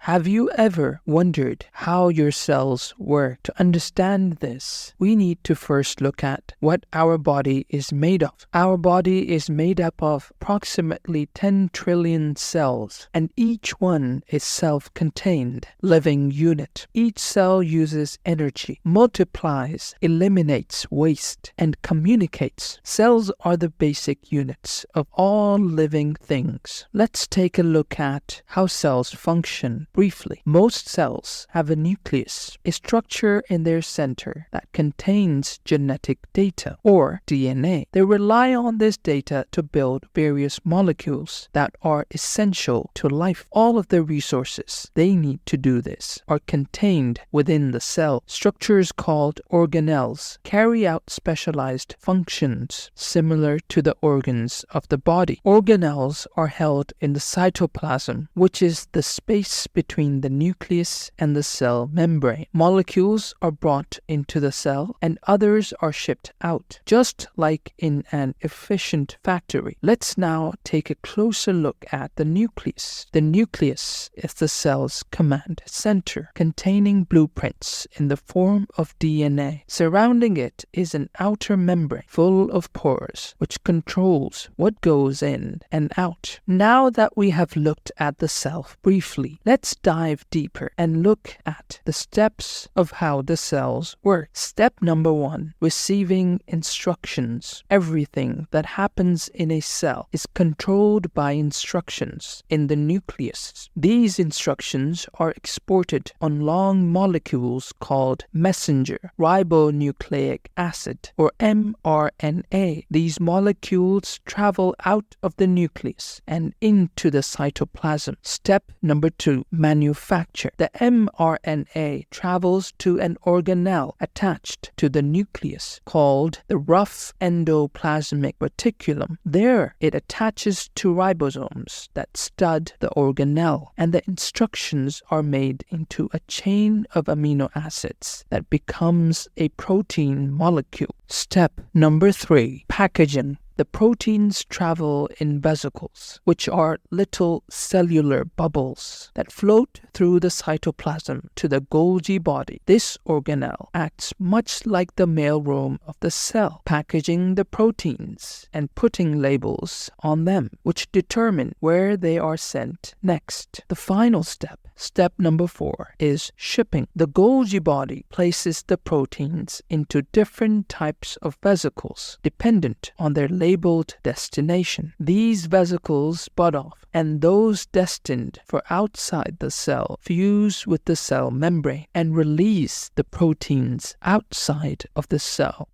Have you ever wondered how your cells work? To understand this, we need to first look at what our body is made of. Our body is made up of approximately 10 trillion cells, and each one is self-contained, living unit. Each cell uses energy, multiplies, eliminates waste, and communicates. Cells are the basic units of all living things. Let's take a look at how cells function briefly. Most cells have a nucleus, a structure in their center that contains genetic data, or DNA. They rely on this data to build various molecules that are essential to life. All of the resources they need to do this are contained within the cell. Structures called organelles carry out specialized functions similar to the organs of the body. Organelles are held in the cytoplasm, which is the space between the nucleus and the cell membrane. Molecules are brought into the cell and others are shipped out, just like in an efficient factory. Let's now take a closer look at the nucleus. The nucleus is the cell's command center, containing blueprints in the form of DNA. Surrounding it is an outer membrane full of pores, which controls what goes in and out. Now that we have looked at the cell briefly, let's dive deeper and look at the steps of how the cells work. Step number 1, receiving instructions. Everything that happens in a cell is controlled by instructions in the nucleus. These instructions are exported on long molecules called messenger ribonucleic acid, or mRNA. These molecules travel out of the nucleus and into the cytoplasm. Step number 2, manufacture. The mRNA travels to an organelle attached to the nucleus called the rough endoplasmic reticulum. There it attaches to ribosomes that stud the organelle, and the instructions are made into a chain of amino acids that becomes a protein molecule. Step number 3, packaging. The proteins travel in vesicles, which are little cellular bubbles that float through the cytoplasm to the Golgi body. This organelle acts much like the mailroom of the cell, packaging the proteins and putting labels on them, which determine where they are sent next. The final step, step number 4, is shipping. The Golgi body places the proteins into different types of vesicles, dependent on their labeled destination. These vesicles bud off, and those destined for outside the cell fuse with the cell membrane and release the proteins outside of the cell.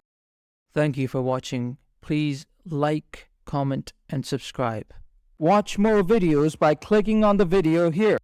Thank you for watching. Please like, comment, and subscribe. Watch more videos by clicking on the video here.